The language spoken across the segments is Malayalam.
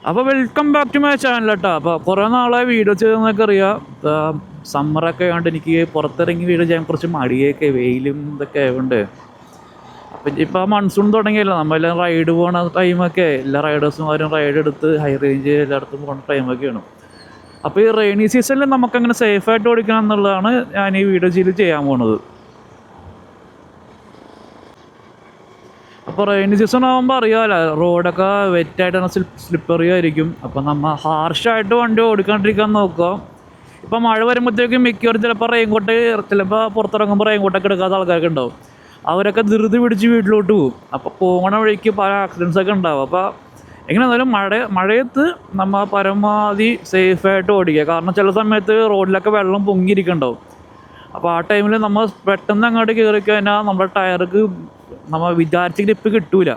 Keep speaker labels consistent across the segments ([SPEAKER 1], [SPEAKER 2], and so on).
[SPEAKER 1] അപ്പോൾ welcome back to my channel കേട്ടോ. അപ്പോൾ കുറേ നാളായി വീഡിയോ ചെയ്തെന്നൊക്കെ അറിയാം. സമ്മറൊക്കെ ആയതുകൊണ്ട് എനിക്ക് പുറത്തിറങ്ങി വീഡിയോ ചെയ്യാൻ കുറച്ച് മടിയൊക്കെ, വെയിലും ഇതൊക്കെ ആയതുകൊണ്ട്. അപ്പം ഇപ്പോൾ മൺസൂൺ തുടങ്ങിയല്ലോ, നമ്മളെല്ലാം റൈഡ് പോകുന്ന ടൈമൊക്കെ, എല്ലാ റൈഡേഴ്സുമാരും റൈഡ് എടുത്ത് ഹൈ റേഞ്ച് എല്ലായിടത്തും പോകുന്ന ടൈമൊക്കെയാണ്. അപ്പോൾ ഈ റെയിനി സീസണിൽ നമുക്കങ്ങനെ സേഫായിട്ട് ഓടിക്കണം എന്നുള്ളതാണ് ഞാൻ ഈ വീഡിയോ ചെയ്യാൻ പോകുന്നത്. അപ്പോൾ റെയിനി സീസൺ ആകുമ്പോൾ അറിയാമല്ലോ, റോഡൊക്കെ വെറ്റായിട്ട് സ്ലിപ്പറി ആയിരിക്കും. അപ്പോൾ നമ്മൾ ഹാർഷായിട്ട് വണ്ടി ഓടിക്കാണ്ടിരിക്കാൻ നോക്കുക. ഇപ്പോൾ മഴ വരുമ്പോഴത്തേക്കും മിക്കവരും ചിലപ്പോൾ റെയിൻകോട്ട്, ചിലപ്പോൾ പുറത്തിറങ്ങുമ്പോൾ റെയിൻകോട്ടൊക്കെ എടുക്കാത്ത ആൾക്കാരൊക്കെ ഉണ്ടാവും. അവരൊക്കെ ധൃതി പിടിച്ച് വീട്ടിലോട്ട് പോകും. അപ്പോൾ പോകണ വഴിക്ക് പല ആക്സിഡൻസൊക്കെ ഉണ്ടാവും. അപ്പോൾ എങ്ങനെയാണെന്നാലും മഴയത്ത് നമ്മൾ പരമാവധി സേഫായിട്ട് ഓടിക്കുക. കാരണം ചില സമയത്ത് റോഡിലൊക്കെ വെള്ളം പൊങ്ങിയിരിക്കുന്നുണ്ടാവും. അപ്പോൾ ആ ടൈമിൽ നമ്മൾ പെട്ടെന്ന് അങ്ങോട്ട് കയറി കഴിഞ്ഞാൽ നമ്മുടെ ടയർക്ക് നമ്മൾ വിചാരിച്ച ഗ്രിപ്പ് കിട്ടൂല.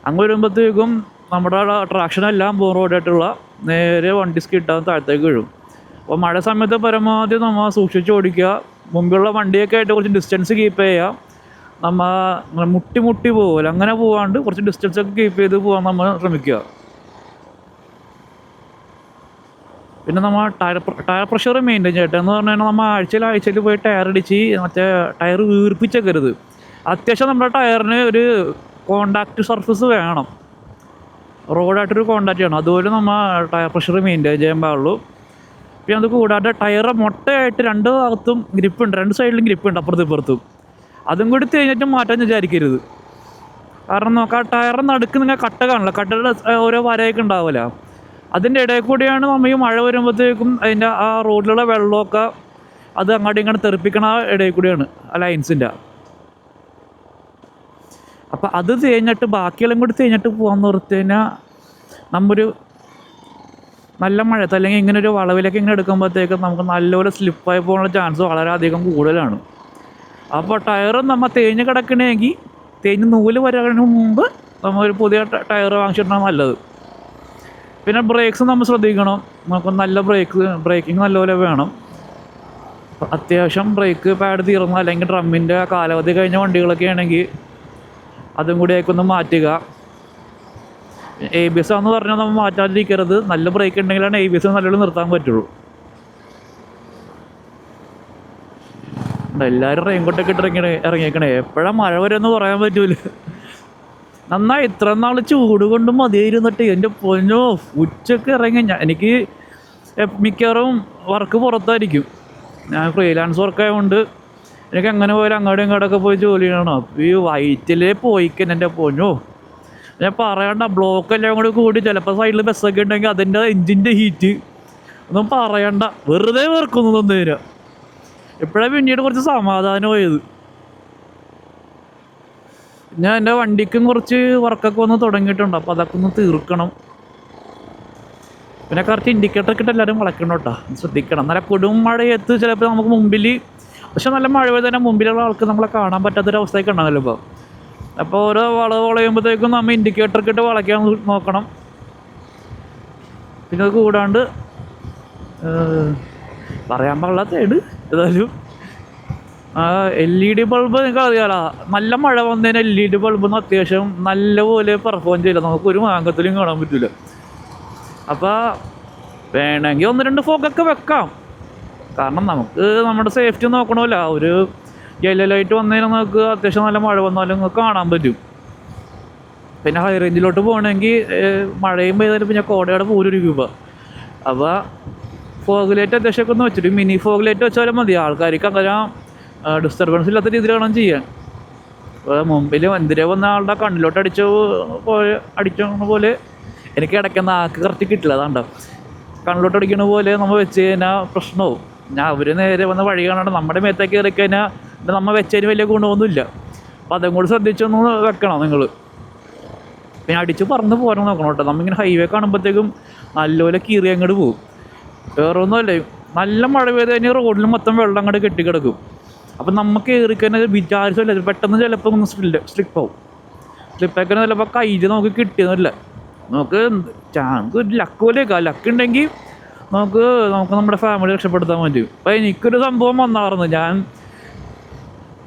[SPEAKER 1] അങ്ങ് വരുമ്പോഴത്തേക്കും നമ്മുടെ ട്രാക്ഷനെല്ലാം റോഡായിട്ടുള്ള നേരെ വണ്ടി സ്കിട്ടാൻ താഴത്തേക്ക് വീഴും. അപ്പോൾ മഴ സമയത്ത് പരമാവധി നമ്മൾ സൂക്ഷിച്ച് ഓടിക്കുക. മുമ്പിലുള്ള വണ്ടിയൊക്കെ ആയിട്ട് കുറച്ച് ഡിസ്റ്റൻസ് കീപ്പ് ചെയ്യുക. നമ്മൾ മുട്ടി പോകില്ല, അങ്ങനെ പോകാണ്ട് കുറച്ച് ഡിസ്റ്റൻസൊക്കെ കീപ്പ് ചെയ്ത് പോകാൻ നമ്മൾ ശ്രമിക്കുക. പിന്നെ നമ്മൾ ടയർ പ്രഷർ മെയിൻറ്റെയിൻ ചെയ്യട്ടെ. എന്ന് പറഞ്ഞു കഴിഞ്ഞാൽ നമ്മൾ ആഴ്ചയിൽ പോയി ടയർ അടിച്ച് മറ്റേ ടയർ വീർപ്പിച്ചേക്കരുത്. അത്യാവശ്യം നമ്മുടെ ടയറിന് ഒരു കോണ്ടാക്റ്റ് സർഫസ് വേണം, റോഡായിട്ടൊരു കോണ്ടാക്റ്റ് ചെയ്യണം. അതുപോലെ നമ്മൾ ടയർ പ്രഷർ മെയിൻറ്റെയിൻ ചെയ്യാൻ പാടുള്ളൂ. പിന്നെ അത് കൂടാതെ ടയർ മൊട്ടയായിട്ട് രണ്ട് ഭാഗത്തും ഗ്രിപ്പുണ്ട്, രണ്ട് സൈഡിലും ഗ്രിപ്പുണ്ട്, അപ്പുറത്തും ഇപ്പുറത്തും. അതും കൂടി തേഞ്ഞിട്ട് മാറ്റാൻ വിചാരിക്കരുത്. കാരണം നമുക്ക് ആ ടയറിന് നടുക്ക് നിങ്ങൾ കട്ട കാണില്ല, കട്ടയുടെ ഓരോ വരയൊക്കെ ഉണ്ടാവില്ല. അതിൻ്റെ ഇടയിൽ കൂടിയാണ് നമ്മൾ ഈ മഴ വരുമ്പോഴത്തേക്കും അതിൻ്റെ ആ റോഡിലുള്ള വെള്ളമൊക്കെ അത് അങ്ങോട്ടും ഇങ്ങോട്ട് തെറിപ്പിക്കണ ഇടയിൽ കൂടിയാണ് ആ ലൈൻസിൻ്റെ. അപ്പം അത് തേഞ്ഞിട്ട് ബാക്കിയെല്ലാം കൂടി തേഞ്ഞിട്ട് പോകാമെന്ന് ഓർത്ത് കഴിഞ്ഞാൽ നമ്മൊരു നല്ല മഴയത്ത് അല്ലെങ്കിൽ ഇങ്ങനെ ഒരു വളവിലേക്ക് ഇങ്ങനെ എടുക്കുമ്പോഴത്തേക്കും നമുക്ക് നല്ലപോലെ സ്ലിപ്പായി പോകാനുള്ള ചാൻസ് വളരെയധികം കൂടുതലാണ്. അപ്പോൾ ടയർ നമ്മൾ തേഞ്ഞ് കിടക്കണമെങ്കിൽ തേഞ്ഞ് നൂല് വരാന് മുമ്പ് നമ്മൾ ഒരു പുതിയ ടയർ വാങ്ങിച്ചിട്ടാണ് നല്ലത്. പിന്നെ ബ്രേക്സ് നമ്മൾ ശ്രദ്ധിക്കണം. നമുക്ക് നല്ല ബ്രേക്കിംഗ് നല്ലപോലെ വേണം. അത്യാവശ്യം ബ്രേക്ക് പാഡ് തീർന്ന അല്ലെങ്കിൽ ഡ്രമ്മിൻ്റെ കാലാവധി കഴിഞ്ഞ വണ്ടികളൊക്കെ ആണെങ്കിൽ അതും കൂടി ആയിക്കൊന്ന് മാറ്റുക. ABS ആണെന്ന് പറഞ്ഞാൽ നമ്മൾ മാറ്റാതിരിക്കരുത്. നല്ല ബ്രേക്ക് ഉണ്ടെങ്കിലാണ് ABS നല്ലോണം നിർത്താൻ പറ്റുള്ളൂ. എല്ലാവരും റെയിൻകോട്ടൊക്കെ ഇട്ട് ഇറങ്ങിയേക്കണേ. എപ്പോഴാണ് മഴ വരുമെന്ന് പറയാൻ പറ്റൂല. നന്നായി ഇത്ര നാൾ ചൂട് കൊണ്ട് മതിയായിരുന്നിട്ട് എൻ്റെ പൊന്നോ, ഉച്ചക്ക് ഇറങ്ങി എനിക്ക് മിക്കവാറും വർക്ക് പുറത്തായിരിക്കും. ഞാൻ ഫ്രീലാൻസ് വർക്കായതുകൊണ്ട് എനിക്ക് എങ്ങനെ പോയാലും അങ്ങോട്ടും ഇങ്ങോട്ടൊക്കെ പോയി ജോലി ചെയ്യണം. അപ്പോൾ ഈ വൈറ്റിലേ പോയിക്കാൻ എൻ്റെ പൊന്നോ, ഞാൻ പറയണ്ട, ബ്ലോക്ക് എല്ലാം കൂടി ചിലപ്പോൾ സൈഡിൽ ബസ്സൊക്കെ ഉണ്ടെങ്കിൽ അതിൻ്റെ എൻജിൻ്റെ ഹീറ്റ് ഒന്നും പറയണ്ട, വെറുതെ വർക്കൊന്നും തന്നേരാ. എപ്പോഴാണ് പിന്നീട് കുറച്ച് സമാധാനമായത്. ഞാൻ എൻ്റെ വണ്ടിക്കും കുറച്ച് വർക്കൊക്കെ ഒന്ന് തുടങ്ങിയിട്ടുണ്ട്. അപ്പോൾ അതൊക്കെ ഒന്ന് തീർക്കണം. പിന്നെ കറക്റ്റ് ഇൻഡിക്കേറ്ററൊക്കെ ഇട്ട് എല്ലാവരും വളയ്ക്കണം കേട്ടോ, ശ്രദ്ധിക്കണം. നല്ല കൊടും മഴയത്ത് ചിലപ്പോൾ നമുക്ക് മുമ്പിൽ, പക്ഷെ നല്ല മഴ പെയ്ത് തന്നെ മുമ്പിലുള്ള ആൾക്ക് നമ്മളെ കാണാൻ പറ്റാത്തൊരവസ്ഥയൊക്കെ ഉണ്ടാവില്ല. അപ്പോൾ ഓരോ വളവ് വളയുമ്പോഴത്തേക്കും നമ്മൾ ഇൻഡിക്കേറ്ററൊക്കെ ഇട്ട് വളയ്ക്കാൻ നോക്കണം. പിന്നെ അത് കൂടാണ്ട് പറയാൻ പാടില്ലാത്തതാണ് ഏതായാലും LED ബൾബ് നിങ്ങൾക്ക് അറിയാലോ. നല്ല മഴ വന്നതിന് LED ബൾബൊന്നും അത്യാവശ്യം നല്ലപോലെ പെർഫോം ചെയ്യില്ല, നമുക്കൊരു മാങ്കത്തിലും കാണാൻ പറ്റില്ല. അപ്പോൾ വേണമെങ്കിൽ 1-2 ഫോഗൊക്കെ വെക്കാം. കാരണം നമുക്ക് നമ്മുടെ സേഫ്റ്റി നോക്കണമല്ലോ. ഒരു യെല്ലോ ലൈറ്റ് വന്നതിന് നമുക്ക് അത്യാവശ്യം നല്ല മഴ വന്നാലും നിങ്ങൾക്ക് കാണാൻ പറ്റും. പിന്നെ ഹൈ റേഞ്ചിലോട്ട് പോകണമെങ്കിൽ മഴയും പെയ്താലും പിന്നെ കോടയുടെ പോലൊരു രൂപ. അപ്പോൾ ഫോഗ് ലൈറ്റ് അത്യാവശ്യമൊക്കെ ഒന്ന് വെച്ചിട്ട് മിനി ഫോഗ് ലൈറ്റ് വെച്ചാലും മതി. ആൾക്കാർക്ക് അങ്ങനെ ഡിസ്റ്റർബൻസ് ഇല്ലാത്ത രീതിയിൽ വേണം ചെയ്യാൻ. അപ്പോൾ മുമ്പിൽ എന്തിരെ വന്ന ആളുടെ കണ്ണിലോട്ട് അടിച്ച പോലെ എനിക്ക് ഇടയ്ക്കുന്ന ആൾക്ക് കറക്റ്റ് കിട്ടില്ല. അതാണ്ടോ കണ്ണിലോട്ട് അടിക്കണ പോലെ നമ്മൾ വെച്ച് കഴിഞ്ഞാൽ പ്രശ്നവും. ഞാൻ അവർ നേരെ വന്ന് വഴി കാണാണ്ട് നമ്മുടെ മേത്തേക്ക് കയറി കഴിഞ്ഞാൽ നമ്മൾ വെച്ചതിന് വലിയ ഗുണമൊന്നുമില്ല. അപ്പോൾ അതും കൂടി ശ്രദ്ധിച്ചൊന്ന് വെക്കണം നിങ്ങൾ. പിന്നെ അടിച്ച് പറന്ന് പോരാൻ നോക്കണം കേട്ടോ. നമ്മളിങ്ങനെ ഹൈവേ കാണുമ്പോഴത്തേക്കും നല്ലപോലെ കീറി അങ്ങോട്ട് പോകും. വേറെ ഒന്നുമല്ലേ, നല്ല മഴ പെയ്ത് കഴിഞ്ഞാൽ റോഡിൽ മൊത്തം വെള്ളം അങ്ങോട്ട് കെട്ടിക്കിടക്കും. അപ്പം നമുക്ക് കയറിക്കഴിഞ്ഞാൽ വിചാരിച്ചല്ല, പെട്ടെന്ന് ചിലപ്പോൾ ഒന്ന് സ്ലിപ്പാവും. സ്ലിപ്പാക്കാൻ ചിലപ്പോൾ കയ്യിൽ നമുക്ക് കിട്ടിയെന്നില്ല. നമുക്ക് ചാൻസ് ഒരു ലക്ക് പോലെയൊക്കെ, ലക്ക് ഉണ്ടെങ്കിൽ നമുക്ക് നമ്മുടെ ഫാമിലി രക്ഷപ്പെടുത്താൻ പറ്റും. അപ്പോൾ എനിക്കൊരു സംഭവം വന്നായിരുന്നു.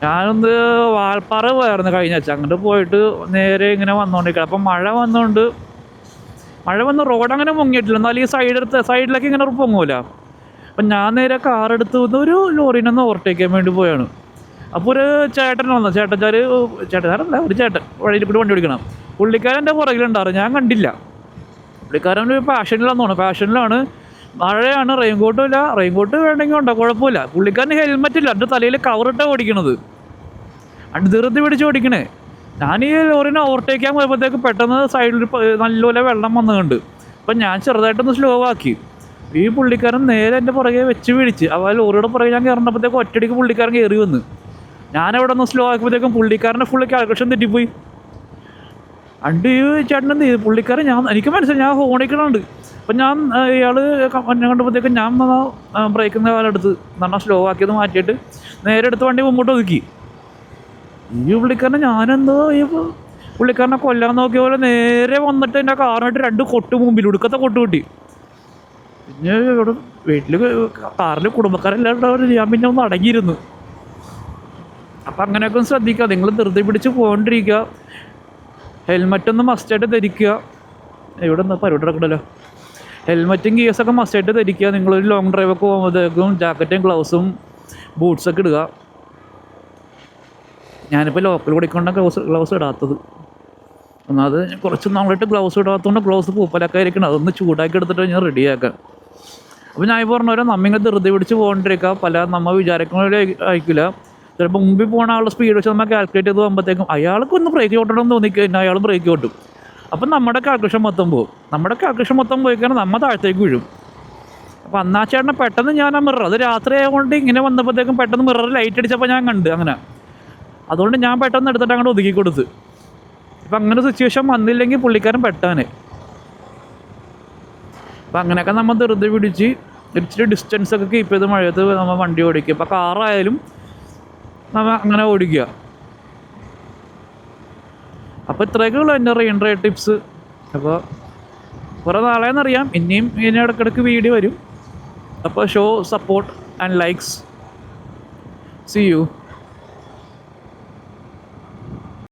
[SPEAKER 1] ഞാനൊന്ന് വാൽപ്പാറ പോയായിരുന്നു കഴിഞ്ഞ ആഴ്ച. അങ്ങോട്ട് പോയിട്ട് നേരെ ഇങ്ങനെ വന്നുകൊണ്ടിരിക്കണം. അപ്പം മഴ വന്നുകൊണ്ട് മഴ വന്ന് റോഡ് അങ്ങനെ പൊങ്ങിയിട്ടില്ല, എന്നാലും ഈ സൈഡിലേക്ക് ഇങ്ങനെ പൊങ്ങൂല. അപ്പം ഞാൻ നേരെ കാറെടുത്ത് വന്ന് ഒരു ലോറിനെ ഒന്ന് ഓവർടേക്ക് ചെയ്യാൻ വേണ്ടി പോയാണ്. അപ്പോൾ ഒരു ചേട്ടൻ വന്നു, ചേട്ടന്മാരല്ല, ഒരു ചേട്ടൻ വഴിയിൽ കൂടി വണ്ടി ഓടിക്കണം. പുള്ളിക്കാരൻ എൻ്റെ പുറകിലുണ്ടാറ്, ഞാൻ കണ്ടില്ല. പുള്ളിക്കാരൻ പാഷനിലാണ്. മഴയാണ്, റെയിൻകോട്ടും ഇല്ല. റെയിൻകോട്ട് വേണമെങ്കിൽ ഉണ്ടോ, കുഴപ്പമില്ല. പുള്ളിക്കാരന് ഹെൽമെറ്റ് ഇല്ല, എൻ്റെ തലയിൽ കവറിട്ടാണ് ഓടിക്കണത്. അണ്ട് ധൃതി പിടിച്ച് ഓടിക്കണേ. ഞാൻ ഈ ലോറിനെ ഓവർടേക്ക് ചെയ്യാൻ പോയപ്പോഴത്തേക്ക് പെട്ടെന്ന് സൈഡിൽ നല്ലപോലെ വെള്ളം വന്നുകൊണ്ട് അപ്പം ഞാൻ ചെറുതായിട്ടൊന്ന് സ്ലോ ആക്കി. ഈ പുള്ളിക്കാരൻ നേരെ എൻ്റെ പുറകെ വെച്ച് പിടിച്ച്. അപ്പോൾ ലോറിയുടെ പുറകെ ഞാൻ കയറുന്നപ്പോഴത്തേക്ക് ഒറ്റയടിക്ക് പുള്ളിക്കാരൻ കയറി വന്ന്. ഞാനവിടെ ഒന്ന് സ്ലോ ആക്കുമ്പോഴത്തേക്കും പുള്ളിക്കാരൻ്റെ ഫുള്ള് കാൽക്കുലേഷൻ തെറ്റിപ്പോയി. അണ്ട് ഈ ചേട്ടൻ എന്ത് ചെയ്തു, പുള്ളിക്കാരൻ എനിക്ക് മനസ്സിലായി ഞാൻ ഹോണിക്കണുണ്ട്. അപ്പം ഞാൻ ഇയാൾ എന്നെ കണ്ടപ്പോഴത്തേക്കും ഞാൻ ബ്രേക്കുന്ന കാലെടുത്ത് എന്നാൽ സ്ലോ ആക്കിയത് മാറ്റിയിട്ട് നേരെ എടുത്ത് വണ്ടി മുമ്പോട്ട് ഒതുക്കി. ഈ പുള്ളിക്കാരനെ ഞാനെന്തോ ഈ പുള്ളിക്കാരനെ കൊല്ലാൻ നോക്കിയ പോലെ നേരെ വന്നിട്ട് എൻ്റെ കാറിനായിട്ട് 2 കൊട്ട് മുമ്പിൽ, ഉടുക്കത്തെ കൊട്ട് കിട്ടി. പിന്നെ ഇവിടെ വീട്ടിൽ കാറിൽ കുടുംബക്കാരെല്ലാം ഞാൻ പിന്നെ ഒന്ന് അടങ്ങിയിരുന്നു. അപ്പം അങ്ങനെയൊക്കെ ഒന്ന് ശ്രദ്ധിക്കുക. നിങ്ങൾ ധൃതി പിടിച്ച് പോകണ്ടിരിക്കുക. ഹെൽമെറ്റൊന്ന് മസ്റ്റായിട്ട് ധരിക്കുക. ഇവിടെ എന്താ പരിപാടി നടക്കണല്ലോ. ഹെൽമെറ്റും ഗിയേഴ്സൊക്കെ മസ്റ്റായിട്ട് ധരിക്കുക. നിങ്ങളൊരു ലോങ് ഡ്രൈവൊക്കെ പോകുമ്പോഴത്തേക്കും ജാക്കറ്റും ഗ്ലൗസും ബൂട്ട്സൊക്കെ ഇടുക. ഞാനിപ്പോൾ ലോക്കൽ ഓടിക്കൊണ്ട ഗ്ലൗസ് ഇടാത്തത്. ഒന്നത് കുറച്ച് നാളായിട്ട് ഗ്ലൗസ് ഇടാത്തതുകൊണ്ട് ഗ്ലൗസ് പൂപ്പലൊക്കെ ആയിരിക്കണം. അതൊന്ന് ചൂടാക്കി എടുത്തിട്ട് ഞാൻ റെഡിയാക്കാം. അപ്പോൾ ഞാൻ പറഞ്ഞ പോലെ നമ്മിങ്ങനെ ധൃതി പിടിച്ച് പോകണ്ടിരിക്കുക. നമ്മൾ വിചാരിക്കുന്ന ആയിരിക്കില്ല. ചിലപ്പോൾ മുമ്പിൽ പോകുന്ന ആളുടെ സ്പീഡ് വെച്ച് നമ്മൾ കാൽക്കുലേറ്റ് ചെയ്ത് പോകുമ്പോഴത്തേക്കും അയാൾക്കൊന്ന് ബ്രേക്ക് ഓട്ടണമെന്ന് തോന്നിക്കഴിഞ്ഞാൽ അയാൾ ബ്രേക്ക് ഓട്ടും. അപ്പം നമ്മുടെ കാൽക്കുലേഷൻ മൊത്തം പോകും. പോയി കഴിഞ്ഞാൽ നമ്മൾ താഴത്തേക്ക് വീഴും. അപ്പോൾ അന്നാ ചേട്ടനെ പെട്ടെന്ന് ഞാൻ ആ മിറർ, അത് രാത്രി ആയതുകൊണ്ട് ഇങ്ങനെ വന്നപ്പോഴത്തേക്കും പെട്ടെന്ന് മിറർ ലൈറ്റ് അടിച്ചപ്പോൾ ഞാൻ കണ്ട് അങ്ങനെ. അതുകൊണ്ട് ഞാൻ പെട്ടെന്ന് എടുത്തിട്ട് അങ്ങോട്ട് ഒതുക്കി കൊടുത്ത്. ഇപ്പം അങ്ങനെ സിറ്റുവേഷൻ വന്നില്ലെങ്കിൽ പുള്ളിക്കാരൻ പെട്ടാനെ. അപ്പം അങ്ങനെയൊക്കെ നമ്മൾ ധൃതി പിടിച്ച് ഇച്ചിരി ഡിസ്റ്റൻസൊക്കെ കീപ്പ് ചെയ്ത് മഴയത്ത് നമ്മൾ വണ്ടി ഓടിക്കുക. ഇപ്പോൾ കാറായാലും നമ്മൾ അങ്ങനെ ഓടിക്കുക. അപ്പോൾ ഇത്രയൊക്കെ ഉള്ളൂ എൻ്റെ റെയിൻ ഡ്രൈ ടിപ്സ്. അപ്പോൾ കുറേ നാളെയെന്നറിയാം, ഇനിയും ഇടയ്ക്കിടയ്ക്ക് വീഡിയോ വരും. അപ്പോൾ show support and likes. See U.